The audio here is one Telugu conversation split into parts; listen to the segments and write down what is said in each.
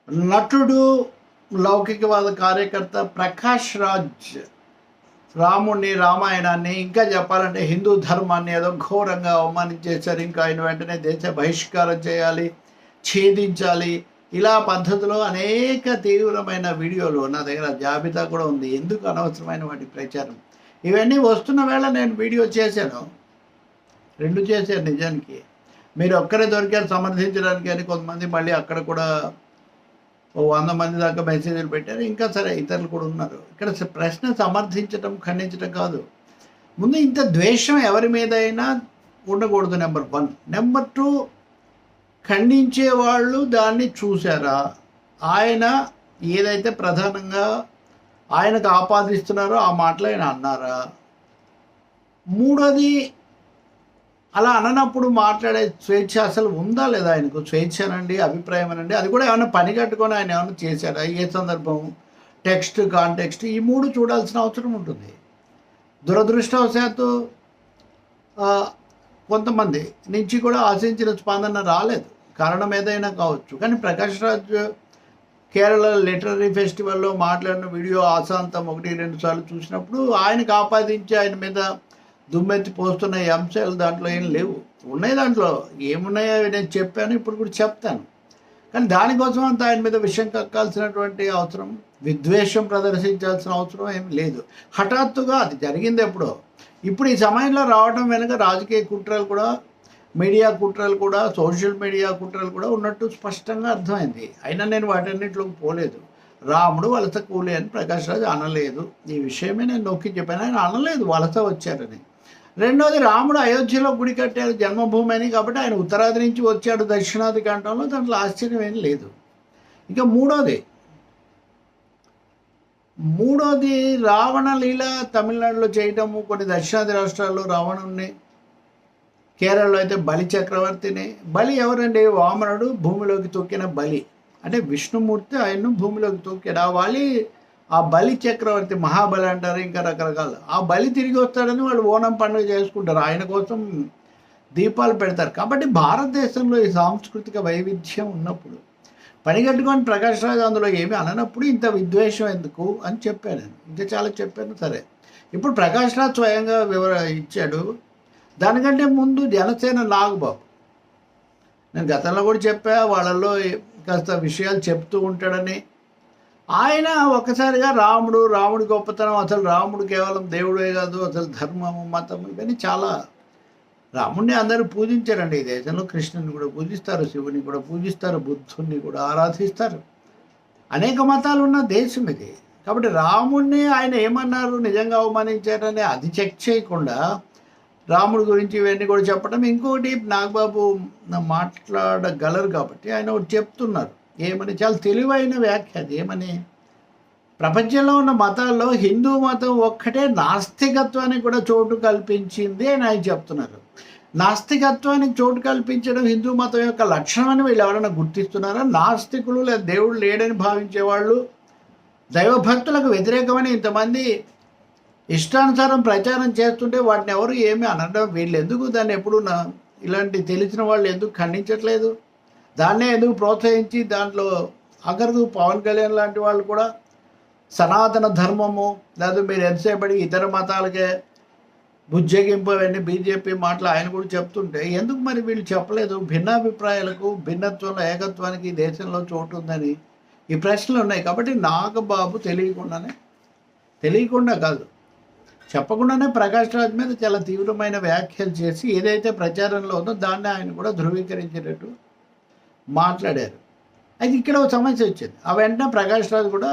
నటుడు, లౌకికవాద కార్యకర్త ప్రకాష్ రాజ్ రాముడిని, రామాయణాన్ని, ఇంకా చెప్పాలంటే హిందూ ధర్మాన్ని ఏదో ఘోరంగా అవమానించేశారు. ఇంకా ఆయన వెంటనే దేశ బహిష్కారం చేయాలి, ఛేదించాలి, ఇలా పద్ధతిలో అనేక తీవ్రమైన వీడియోలు నా దగ్గర జాబితా కూడా ఉంది. ఎందుకు అనవసరమైన వాటి ప్రచారం? ఇవన్నీ వస్తున్న వేళ నేను వీడియో చేశాను, 2 చేశాను. నిజానికి మీరు ఒక్కరే దొరికారు సమర్థించడానికి అని కొంతమంది మళ్ళీ అక్కడ కూడా 100 మంది దాకా మెసేజ్లు పెట్టారు. ఇంకా సరే ఇతరులు కూడా ఉన్నారు. ఇక్కడ ప్రశ్న సమర్థించడం, ఖండించడం కాదు. ముందు ఇంత ద్వేషం ఎవరి మీద అయినా ఉండకూడదు. నెంబర్ 1. నెంబర్ 2, ఖండించే వాళ్ళు దాన్ని చూసారా? ఆయన ఏదైతే ప్రధానంగా ఆయనకు ఆపాదిస్తున్నారో ఆ మాటలు ఆయన అన్నారా? మూడోది, అలా అననప్పుడు మాట్లాడే స్వేచ్ఛ అసలు ఉందా లేదా ఆయనకు? స్వేచ్ఛనండి, అభిప్రాయం అనండి, అది కూడా ఏమైనా పని కట్టుకొని ఆయన ఏమైనా చేశారా? ఏ సందర్భం, టెక్స్ట్, కాంటెక్స్ట్, ఈ 3 చూడాల్సిన అవసరం ఉంటుంది. దురదృష్టవశాత్తు కొంతమంది నుంచి కూడా ఆశించిన స్పందన రాలేదు. కారణం ఏదైనా కావచ్చు. కానీ ప్రకాష్ రాజ్ కేరళ లిటరరీ ఫెస్టివల్లో మాట్లాడిన వీడియో ఆశాంతం 1-2 సార్లు చూసినప్పుడు ఆయనకు ఆపాదించి ఆయన మీద దుమ్మెత్తి పోస్తున్న ఈ అంశాలు దాంట్లో ఏం లేవు. ఉన్నాయి, దాంట్లో ఏమున్నాయో నేను చెప్పాను, ఇప్పుడు కూడా చెప్తాను. కానీ దానికోసం అంత ఆయన మీద విషయం కక్కాల్సినటువంటి అవసరం, విద్వేషం ప్రదర్శించాల్సిన అవసరం ఏం లేదు. హఠాత్తుగా అది జరిగింది ఎప్పుడో. ఇప్పుడు ఈ సమయంలో రావడం వెనుక రాజకీయ కుట్రలు కూడా, మీడియా కుట్రలు కూడా, సోషల్ మీడియా కుట్రలు కూడా ఉన్నట్టు స్పష్టంగా అర్థమైంది. అయినా నేను వాటన్నిటిలోకి పోలేదు. రాముడు వలస కూలి అని ప్రకాష్ రాజ్ అనలేదు. ఈ విషయమే నేను నొక్కి చెప్పాను. ఆయన అనలేదు వలస వచ్చారని. రెండోది, రాముడు అయోధ్యలో గుడి కట్టారు, జన్మభూమి అని, కాబట్టి ఆయన ఉత్తరాది నుంచి వచ్చాడు దక్షిణాది కంఠంలో, దాంట్లో ఆశ్చర్యం ఏం లేదు. ఇక మూడోది రావణ లీల తమిళనాడులో చేయటము, కొన్ని దక్షిణాది రాష్ట్రాల్లో రావణుణ్ణి, కేరళలో అయితే బలి చక్రవర్తిని. బలి ఎవరండి? వామనుడు భూమిలోకి తొక్కిన బలి, అంటే విష్ణుమూర్తి ఆయన్ను భూమిలోకి తొక్కాడు. ఆ బలి చక్రవర్తి, మహాబలి అంటారు, ఇంకా రకరకాలు. ఆ బలి తిరిగి వస్తాడని వాళ్ళు ఓనం పండుగ చేసుకుంటారు, ఆయన కోసం దీపాలు పెడతారు. కాబట్టి భారతదేశంలో ఈ సాంస్కృతిక వైవిధ్యం ఉన్నప్పుడు పనిగట్టుకొని ప్రకాష్ రాజ్ అందులో ఏమీ అననప్పుడు ఇంత విద్వేషం ఎందుకు అని చెప్పాను నేను. ఇంకా చాలా చెప్పాను. సరే, ఇప్పుడు ప్రకాష్ రాజ్ స్వయంగా ఇచ్చాడు. దానికంటే ముందు జనసేన నాగబాబు, నేను గతంలో కూడా చెప్పా, వాళ్ళల్లో కాస్త విషయాలు చెప్తూ ఉంటాడని. ఆయన ఒక్కసారిగా రాముడి గొప్పతనం, అసలు రాముడు కేవలం దేవుడే కాదు, అసలు ధర్మము, మతం, ఇవన్నీ చాలా. రాముడిని అందరూ పూజించారండి ఈ దేశంలో. కృష్ణుని కూడా పూజిస్తారు, శివుని కూడా పూజిస్తారు, బుద్ధుని కూడా ఆరాధిస్తారు. అనేక మతాలు ఉన్న దేశం ఇది. కాబట్టి రాముడిని ఆయన ఏమన్నారు, నిజంగా అవమానించారని అది చెక్ చేయకుండా రాముడి గురించి ఇవన్నీ కూడా చెప్పడం. ఇంకోటి, నాగబాబు మాట్లాడగలరు కాబట్టి ఆయన ఒకటి చెప్తున్నారు. ఏమని? చాలా తెలివైన వ్యాఖ్య అది. ఏమని? ప్రపంచంలో ఉన్న మతాల్లో హిందూ మతం ఒక్కటే నాస్తికత్వానికి కూడా చోటు కల్పించింది అని ఆయన చెప్తున్నారు. నాస్తికత్వానికి చోటు కల్పించడం హిందూ మతం యొక్క లక్షణం అని వీళ్ళు ఎవరైనా గుర్తిస్తున్నారా? నాస్తికులు లేదా దేవుడు లేడని భావించేవాళ్ళు, దైవభక్తులకు వ్యతిరేకమని ఇంతమంది ఇష్టానుసారం ప్రచారం చేస్తుంటే వాటిని ఎవరు ఏమీ అనడం, వీళ్ళు ఎందుకు దాన్ని ఎప్పుడు ఇలాంటి తెలిసిన వాళ్ళు ఎందుకు ఖండించట్లేదు? దాన్నే ఎందుకు ప్రోత్సహించి దాంట్లో ఆఖరికి పవన్ కళ్యాణ్ లాంటి వాళ్ళు కూడా సనాతన ధర్మము, లేదా మీరు ఎంతసేపటి ఇతర మతాలకే బుజ్జగింపు అవన్నీ బీజేపీ మాటలు ఆయన కూడా చెప్తుంటే ఎందుకు మరి వీళ్ళు చెప్పలేదు? భిన్నాభిప్రాయాలకు, భిన్నత్వంలో ఏకత్వానికి ఈ దేశంలో చోటు ఉందని ఈ ప్రశ్నలు ఉన్నాయి. కాబట్టి నాగబాబు తెలియకుండా కాదు, చెప్పకుండానే ప్రకాష్ రాజ్ మీద చాలా తీవ్రమైన వ్యాఖ్యలు చేసి ఏదైతే ప్రచారంలో ఉందో దాన్ని ఆయన కూడా ధృవీకరించేటట్టు మాట్లాడారు. అయితే ఇక్కడ ఒక సమస్య వచ్చింది. ఆ వెంటనే ప్రకాష్ రాజ్ కూడా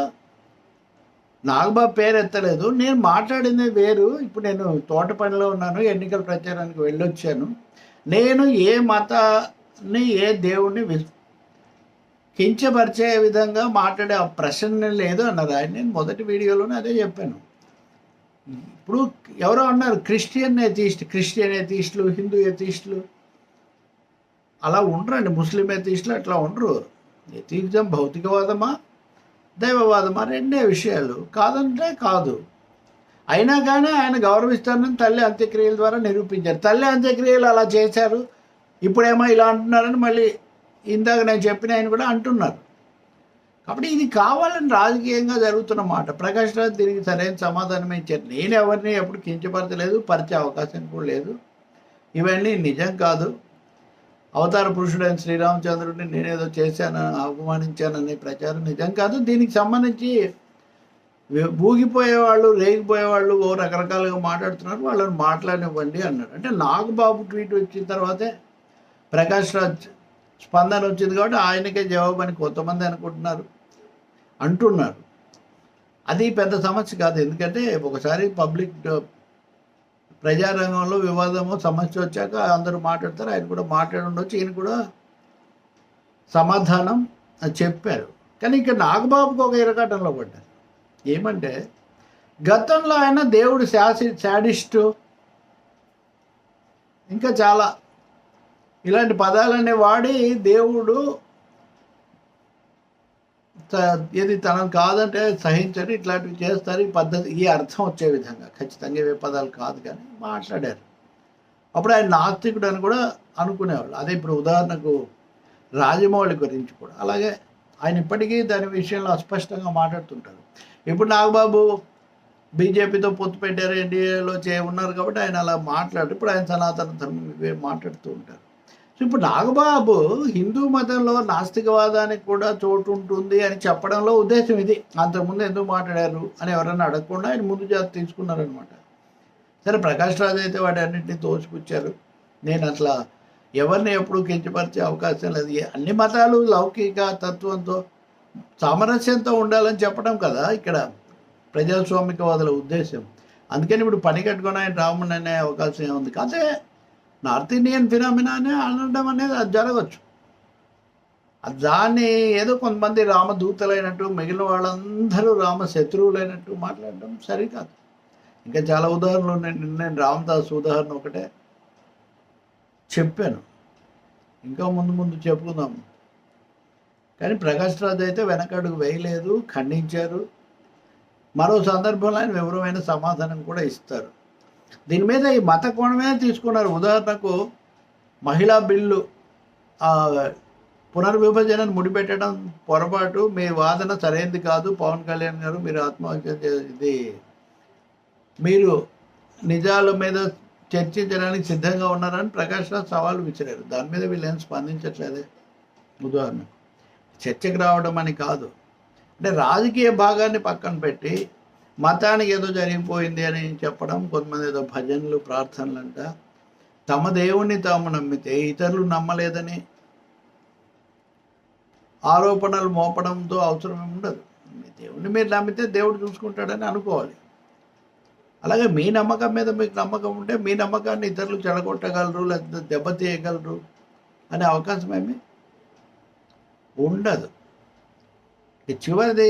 నాగబాబు పేరు ఎత్తలేదు. నేను మాట్లాడింది వేరు. ఇప్పుడు నేను తోటపనిలో ఉన్నాను, ఎన్నికల ప్రచారానికి వెళ్ళొచ్చాను. నేను ఏ మతాన్ని, ఏ దేవుణ్ణి కించపరిచే విధంగా మాట్లాడే ఆ ప్రశ్న లేదు అన్నారు ఆయన. నేను మొదటి వీడియోలోనే అదే చెప్పాను. ఇప్పుడు ఎవరో అన్నారు క్రిస్టియన్ ఎథీస్టులు, హిందూ ఎథీస్టులు అలా ఉండరండి. ముస్లిం ఎథీస్టులు అట్లా ఉండరు. ఎథీజం భౌతికవాదమా, దైవవాదమా, రెండే విషయాలు. కాదంటే కాదు. అయినా కానీ ఆయన గౌరవిస్తానని తల్లి అంత్యక్రియల ద్వారా నిరూపించారు. తల్లి అంత్యక్రియలు అలా చేశారు, ఇప్పుడేమో ఇలా అంటున్నారని మళ్ళీ ఇందాక నేను చెప్పిన ఆయన కూడా అంటున్నారు. కాబట్టి ఇది కావాలని రాజకీయంగా జరుగుతున్న మాట. ప్రకాష్ రాజ్ దీనికి సరైన సమాధానం ఇచ్చారు. నేను ఎవరిని ఎప్పుడు కించపరచలేదు, పరిచే అవకాశం కూడా లేదు. ఇవన్నీ నిజం కాదు. అవతార పురుషుడైన శ్రీరామచంద్రుడిని నేనేదో చేశాను, అవమానించాననే ప్రచారం నిజం కాదు. దీనికి సంబంధించి ఊగిపోయేవాళ్ళు, రేగిపోయేవాళ్ళు రకరకాలుగా మాట్లాడుతున్నారు, వాళ్ళని మాట్లాడనివ్వండి అన్నారు. అంటే నాగబాబు ట్వీట్ వచ్చిన తర్వాతే ప్రకాష్ రాజ్ స్పందన వచ్చింది కాబట్టి ఆయనకే జవాబు అని కొంతమంది అంటున్నారు. అది పెద్ద సమస్య కాదు. ఎందుకంటే ఒకసారి పబ్లిక్ ప్రజారంగంలో వివాదము సమస్య వచ్చాక అందరూ మాట్లాడతారు. ఆయన కూడా మాట్లాడి ఉండొచ్చు, ఈయన కూడా సమాధానం చెప్పారు. కానీ ఇక్కడ నాగబాబుకు ఒక ఇరకాటంలో పడ్డారు. ఏమంటే గతంలో ఆయన దేవుడు శాడిస్టు, ఇంకా చాలా ఇలాంటి పదాలనే వాడి దేవుడు ఏది తనను కాదంటే సహించరు, ఇట్లాంటివి చేస్తారు, ఈ పద్ధతి, ఈ అర్థం వచ్చే విధంగా ఖచ్చితంగా ఇవే పదాలు కాదు కానీ మాట్లాడారు. అప్పుడు ఆయన నాస్తికుడు అని కూడా అనుకునేవాళ్ళు. అదే ఇప్పుడు ఉదాహరణకు రాజమౌళి గురించి కూడా అలాగే ఆయన ఇప్పటికీ దాని విషయంలో అస్పష్టంగా మాట్లాడుతుంటారు. ఇప్పుడు నాగబాబు బీజేపీతో పొత్తు పెట్టారు, ఎన్డీఏలో ఉన్నారు కాబట్టి ఆయన అలా మాట్లాడు. ఇప్పుడు ఆయన సనాతన ధర్మం ఇవే మాట్లాడుతూ ఉంటారు. సో ఇప్పుడు నాగబాబు హిందూ మతంలో నాస్తికవాదానికి కూడా చోటు ఉంటుంది అని చెప్పడంలో ఉద్దేశం ఇది. అంతకుముందు ఎందుకు మాట్లాడారు అని ఎవరైనా అడగకుండా ఆయన ముందు జాగ్రత్త తీసుకున్నారనమాట. సరే, ప్రకాష్ రాజ్ అయితే వాటి అన్నింటినీ తోసిపుచ్చారు. నేను అట్లా ఎవరిని ఎప్పుడు కించపరిచే అవకాశం లేదు. అన్ని మతాలు లౌకిక తత్వంతో సామరస్యంతో ఉండాలని చెప్పడం కదా ఇక్కడ ప్రజాస్వామికవాదుల ఉద్దేశం. అందుకని ఇప్పుడు పని కట్టుకొని ఆయన రాముని అనే అవకాశం ఏముంది. కాదే నార్త్ ఇండియన్ ఫినామినా అని అనడం అనేది అది జరగచ్చు. దాన్ని ఏదో కొంతమంది రామదూతలైనట్టు మిగిలిన వాళ్ళందరూ రామ శత్రువులైనట్టు మాట్లాడడం సరికాదు. ఇంకా చాలా ఉదాహరణలు ఉన్నాయి. నేను రామదాస్ ఉదాహరణ ఒకటే చెప్పాను, ఇంకా ముందు చెప్పుకుందాం. కానీ ప్రకాష్ రాజ్ అయితే వెనకడుగు వేయలేదు, ఖండించారు. మరో సందర్భంలో ఆయన వివరమైన సమాధానం కూడా ఇస్తారు. దీని మీద ఈ మత కోణమే తీసుకున్నారు. ఉదాహరణకు మహిళా బిల్లు పునర్విభజనను ముడిపెట్టడం పొరపాటు, మీ వాదన సరైనది కాదు పవన్ కళ్యాణ్ గారు, మీరు ఆత్మహత్య ఇది మీరు నిజాల మీద చర్చించడానికి సిద్ధంగా ఉన్నారని ప్రకాష్ రాజ్ సవాలు విసిరారు. దాని మీద వీళ్ళు ఏం స్పందించట్లేదే. ఉదాహరణ చర్చకు రావడం అని కాదు, అంటే రాజకీయ భాగాన్ని పక్కన పెట్టి మతానికి ఏదో జరిగిపోయింది అని చెప్పడం. కొంతమంది ఏదో భజనలు ప్రార్థనలు అంట, తమ దేవుణ్ణి తాము నమ్మితే ఇతరులు నమ్మలేదని ఆరోపణలు మోపడంతో అవసరం ఉండదు. మీ దేవుణ్ణి మీరు నమ్మితే దేవుడు చూసుకుంటాడని అనుకోవాలి. అలాగే మీ నమ్మకం మీద మీకు నమ్మకం ఉంటే మీ నమ్మకాన్ని ఇతరులు చెడగొట్టగలరు, లేకపోతే దెబ్బతీయగలరు అనే అవకాశం ఏమి ఉండదు. చివరిది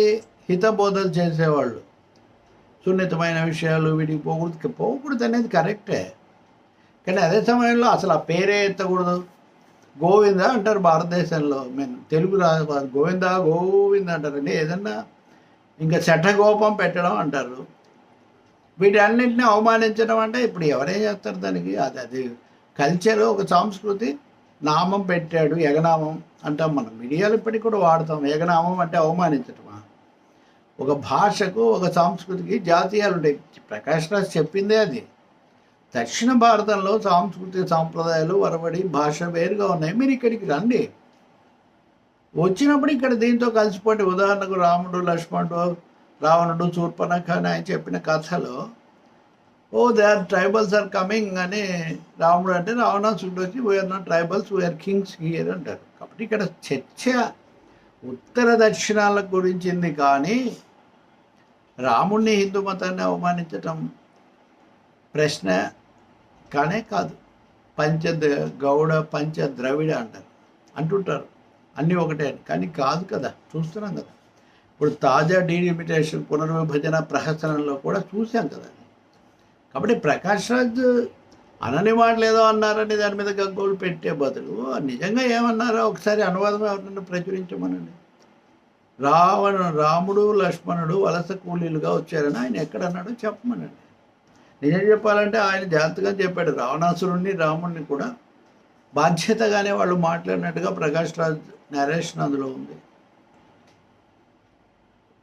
హితబోధలు చేసేవాళ్ళు, సున్నితమైన విషయాలు వీటికి పోకూడదు అనేది కరెక్టే. కానీ అదే సమయంలో అసలు ఆ పేరే ఎత్తకూడదు. గోవింద అంటారు భారతదేశంలో, మేము తెలుగు గోవింద అంటారండి. ఏదన్నా ఇంకా శఠగోపం పెట్టడం అంటారు. వీటన్నింటినీ అవమానించడం అంటే ఇప్పుడు ఎవరేం చేస్తారు దానికి? అది కల్చర్, ఒక సంస్కృతి. నామం పెట్టాడు, ఎగనామం అంటాం మనం. మీడియాలో ఇప్పటికి కూడా వాడతాం. ఎగనామం అంటే అవమానించటమా? ఒక భాషకు, ఒక సంస్కృతికి జాతీయాలు ఉంటాయి. ప్రకాష్ రాజ్ చెప్పిందే అది. దక్షిణ భారతంలో సాంస్కృతిక సాంప్రదాయాలు, వరవడి, భాష వేరుగా ఉన్నాయి. మీరు ఇక్కడికి రండి, వచ్చినప్పుడు ఇక్కడ దీంతో కలిసిపోండి. ఉదాహరణకు రాముడు, లక్ష్మణుడు, రావణుడు, శూర్పణఖ అని ఆయన చెప్పిన కథలో they are tribals are coming అని రాముడు అంటే, రావణాసుడు వచ్చి we are not tribals, we are kings here అంటారు. కాబట్టి ఇక్కడ చర్చ ఉత్తర దక్షిణాల గురించింది, కానీ రాముడిని హిందూ మతాన్ని అవమానించటం ప్రశ్న కానే కాదు. గౌడ పంచ ద్రవిడ అంటుంటారు, అన్నీ ఒకటే అని. కానీ కాదు కదా, చూస్తున్నాం కదా. ఇప్పుడు తాజా డీలిమిటేషన్, పునర్విభజన ప్రహసనంలో కూడా చూసాం కదా. కాబట్టి ప్రకాష్ రాజ్ అనని మాటలు ఏదో అన్నారని దాని మీద గగ్గోలు పెట్టే బదులు నిజంగా ఏమన్నారో ఒకసారి అనువాదం ఎవరినైనా ప్రచురించమనండి. రాముడు, లక్ష్మణుడు వలస కూలీలుగా వచ్చారని ఆయన ఎక్కడన్నాడో చెప్పమనండి. నిజం చెప్పాలంటే ఆయన జాగ్రత్తగా చెప్పాడు. రావణాసురుణ్ణి, రాముడిని కూడా బాధ్యతగానే వాళ్ళు మాట్లాడినట్టుగా ప్రకాష్ రాజ్ నరేషన్ అందులో ఉంది.